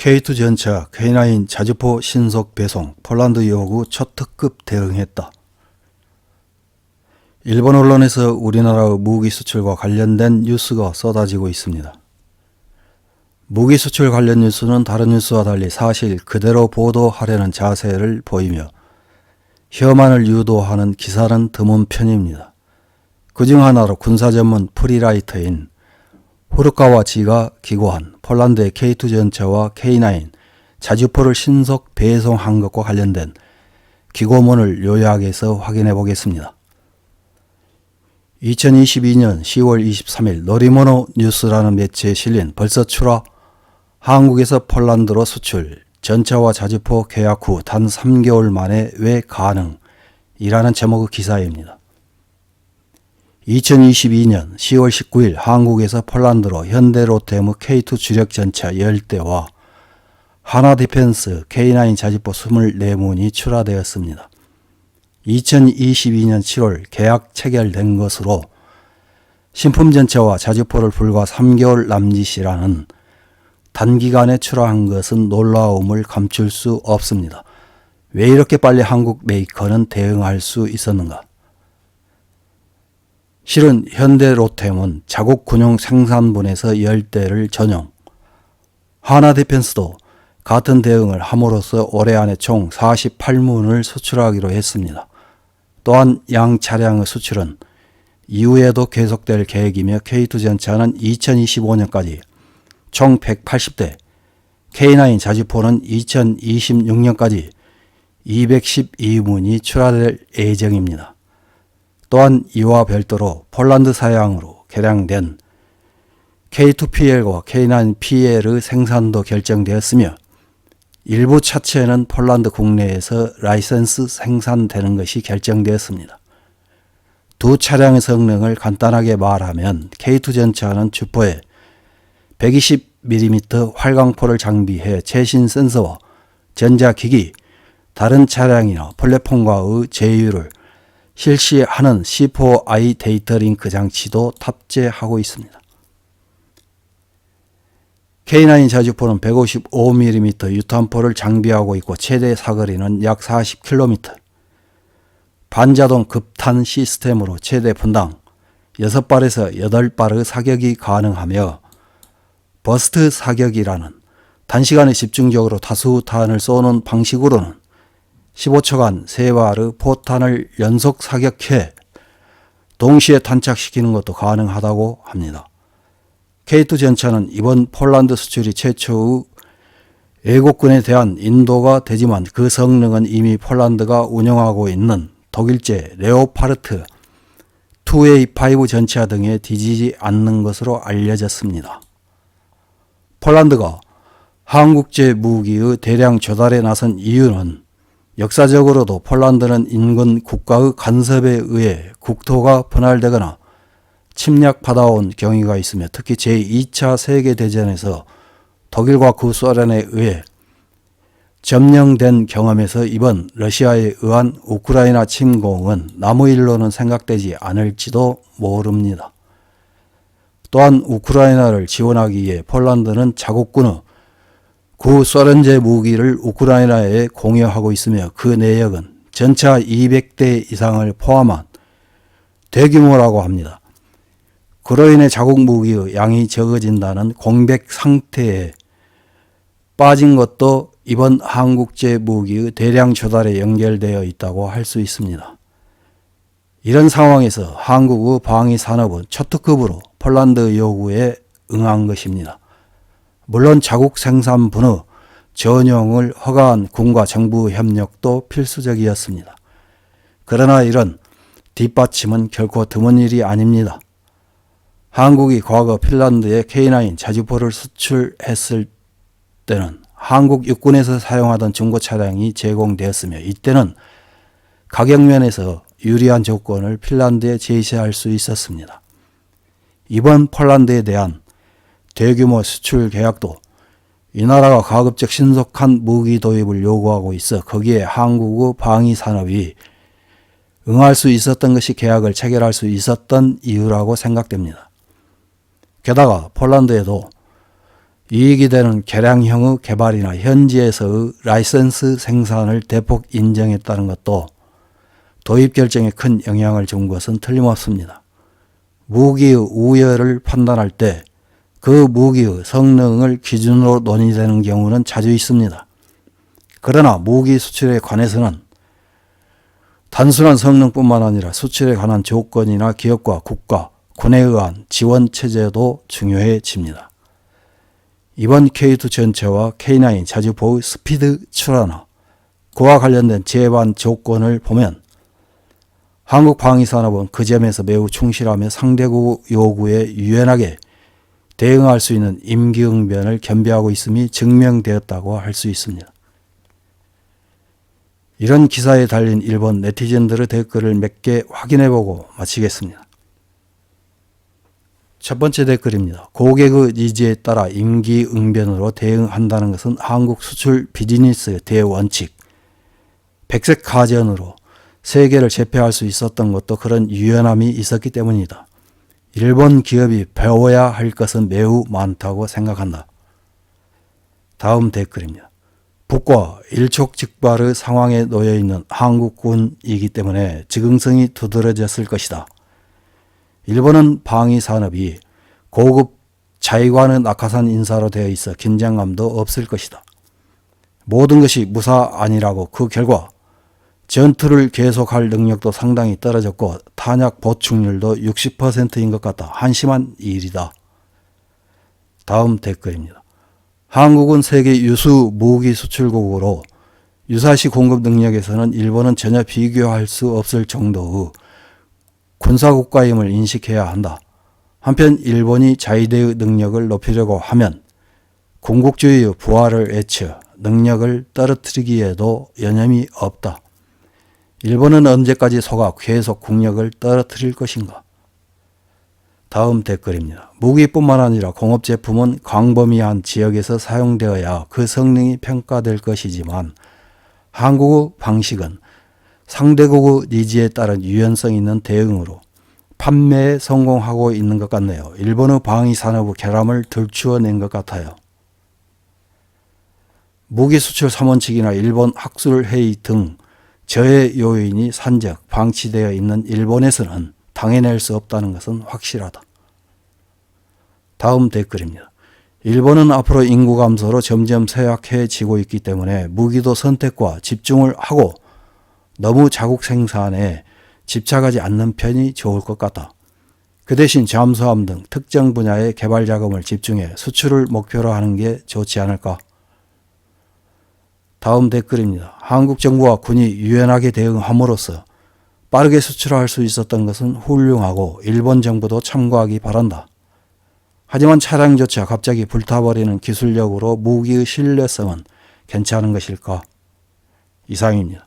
K2 전차 K9 자주포 신속 배송 폴란드 요구 첫 특급 대응했다. 일본 언론에서 우리나라의 무기 수출과 관련된 뉴스가 쏟아지고 있습니다. 무기 수출 관련 뉴스는 다른 뉴스와 달리 사실 그대로 보도하려는 자세를 보이며 혐한을 유도하는 기사는 드문 편입니다. 그중 하나로 군사 전문 프리라이터인 후르카와지가 기고한 폴란드의 K2 전차와 K9 자주포를 신속 배송한 것과 관련된 기고문을 요약해서 확인해 보겠습니다. 2022년 10월 23일 노리모노 뉴스라는 매체에 실린 벌써 출하 한국에서 폴란드로 수출 전차와 자주포 계약 후 단 3개월 만에 왜 가능? 이라는 제목의 기사입니다. 2022년 10월 19일 한국에서 폴란드로 현대로템의 K2 주력 전차 10대와 하나디펜스 K9 자주포 24문이 출하되었습니다. 2022년 7월 계약 체결된 것으로 신품 전차와 자주포를 불과 3개월 남짓이라는 단기간에 출하한 것은 놀라움을 감출 수 없습니다. 왜 이렇게 빨리 한국 메이커는 대응할 수 있었는가? 실은 현대로템은 자국 군용 생산분에서 10대를 전용, 하나디펜스도 같은 대응을 함으로써 올해 안에 총 48문을 수출하기로 했습니다. 또한 양 차량의 수출은 이후에도 계속될 계획이며 K2 전차는 2025년까지 총 180대, K9 자주포는 2026년까지 212문이 출하될 예정입니다. 또한 이와 별도로 폴란드 사양으로 개량된 K2PL과 K9PL의 생산도 결정되었으며 일부 차체는 폴란드 국내에서 라이선스 생산되는 것이 결정되었습니다. 두 차량의 성능을 간단하게 말하면 K2 전차는 주포에 120mm 활강포를 장비해 최신 센서와 전자기기, 다른 차량이나 플랫폼과의 제휴를 실시하는 C4I 데이터 링크 장치도 탑재하고 있습니다. K9 자주포는 155mm 유탄포를 장비하고 있고 최대 사거리는 약 40km, 반자동 급탄 시스템으로 최대 분당 6발에서 8발의 사격이 가능하며 버스트 사격이라는 단시간에 집중적으로 다수탄을 쏘는 방식으로는 15초간 3발의 포탄을 연속 사격해 동시에 탄착시키는 것도 가능하다고 합니다. K2 전차는 이번 폴란드 수출이 최초의 애국군에 대한 인도가 되지만 그 성능은 이미 폴란드가 운영하고 있는 독일제 레오파르트 2A5 전차 등에 뒤지지 않는 것으로 알려졌습니다. 폴란드가 한국제 무기의 대량 조달에 나선 이유는 역사적으로도 폴란드는 인근 국가의 간섭에 의해 국토가 분할되거나 침략받아온 경위가 있으며 특히 제2차 세계대전에서 독일과 구소련에 의해 점령된 경험에서 이번 러시아에 의한 우크라이나 침공은 남의 일로는 생각되지 않을지도 모릅니다. 또한 우크라이나를 지원하기 위해 폴란드는 자국군의 구소련제 무기를 우크라이나에 공여하고 있으며 그 내역은 전차 200대 이상을 포함한 대규모라고 합니다. 그로 인해 자국 무기의 양이 적어진다는 공백 상태에 빠진 것도 이번 한국제 무기의 대량 조달에 연결되어 있다고 할 수 있습니다. 이런 상황에서 한국의 방위산업은 초특급으로 폴란드 요구에 응한 것입니다. 물론 자국 생산분의 전용을 허가한 군과 정부 협력도 필수적이었습니다. 그러나 이런 뒷받침은 결코 드문 일이 아닙니다. 한국이 과거 핀란드에 K9 자주포를 수출했을 때는 한국 육군에서 사용하던 중고 차량이 제공되었으며 이때는 가격면에서 유리한 조건을 핀란드에 제시할 수 있었습니다. 이번 폴란드에 대한 대규모 수출 계약도 이 나라가 가급적 신속한 무기 도입을 요구하고 있어 거기에 한국의 방위산업이 응할 수 있었던 것이 계약을 체결할 수 있었던 이유라고 생각됩니다. 게다가 폴란드에도 이익이 되는 개량형의 개발이나 현지에서의 라이선스 생산을 대폭 인정했다는 것도 도입 결정에 큰 영향을 준 것은 틀림없습니다. 무기의 우열을 판단할 때 그 무기의 성능을 기준으로 논의되는 경우는 자주 있습니다. 그러나 무기 수출에 관해서는 단순한 성능뿐만 아니라 수출에 관한 조건이나 기업과 국가, 군에 의한 지원 체제도 중요해집니다. 이번 K2 전체와 K9 자주포의 스피드 출하나 그와 관련된 제반 조건을 보면 한국 방위산업은 그 점에서 매우 충실하며 상대국 요구에 유연하게 대응할 수 있는 임기응변을 겸비하고 있음이 증명되었다고 할 수 있습니다. 이런 기사에 달린 일본 네티즌들의 댓글을 몇 개 확인해보고 마치겠습니다. 첫 번째 댓글입니다. 고객의 니즈에 따라 임기응변으로 대응한다는 것은 한국 수출 비즈니스의 대원칙. 백색 가전으로 세계를 제패할 수 있었던 것도 그런 유연함이 있었기 때문이다. 일본 기업이 배워야 할 것은 매우 많다고 생각한다. 다음 댓글입니다. 북과 일촉즉발의 상황에 놓여있는 한국군이기 때문에 즉흥성이 두드러졌을 것이다. 일본은 방위산업이 고급 자위관의 낙하산 인사로 되어 있어 긴장감도 없을 것이다. 모든 것이 무사 아니라고 그 결과 전투를 계속할 능력도 상당히 떨어졌고 탄약 보충률도 60%인 것 같다. 한심한 일이다. 다음 댓글입니다. 한국은 세계 유수 무기 수출국으로 유사시 공급 능력에서는 일본은 전혀 비교할 수 없을 정도의 군사국가임을 인식해야 한다. 한편 일본이 자위대의 능력을 높이려고 하면 군국주의의 부활을 외쳐 능력을 떨어뜨리기에도 여념이 없다. 일본은 언제까지 속아 계속 국력을 떨어뜨릴 것인가? 다음 댓글입니다. 무기뿐만 아니라 공업제품은 광범위한 지역에서 사용되어야 그 성능이 평가될 것이지만 한국의 방식은 상대국의 니즈에 따른 유연성 있는 대응으로 판매에 성공하고 있는 것 같네요. 일본의 방위산업의 결함을 들추어낸 것 같아요. 무기수출 3원칙이나 일본 학술회의 등 저해 요인이 산적 방치되어 있는 일본에서는 당해낼 수 없다는 것은 확실하다. 다음 댓글입니다. 일본은 앞으로 인구 감소로 점점 쇠약해지고 있기 때문에 무기도 선택과 집중을 하고 너무 자국 생산에 집착하지 않는 편이 좋을 것 같다. 그 대신 잠수함 등 특정 분야의 개발 자금을 집중해 수출을 목표로 하는 게 좋지 않을까? 다음 댓글입니다. 한국 정부와 군이 유연하게 대응함으로써 빠르게 수출할 수 있었던 것은 훌륭하고 일본 정부도 참고하기 바란다. 하지만 차량조차 갑자기 불타버리는 기술력으로 무기의 신뢰성은 괜찮은 것일까? 이상입니다.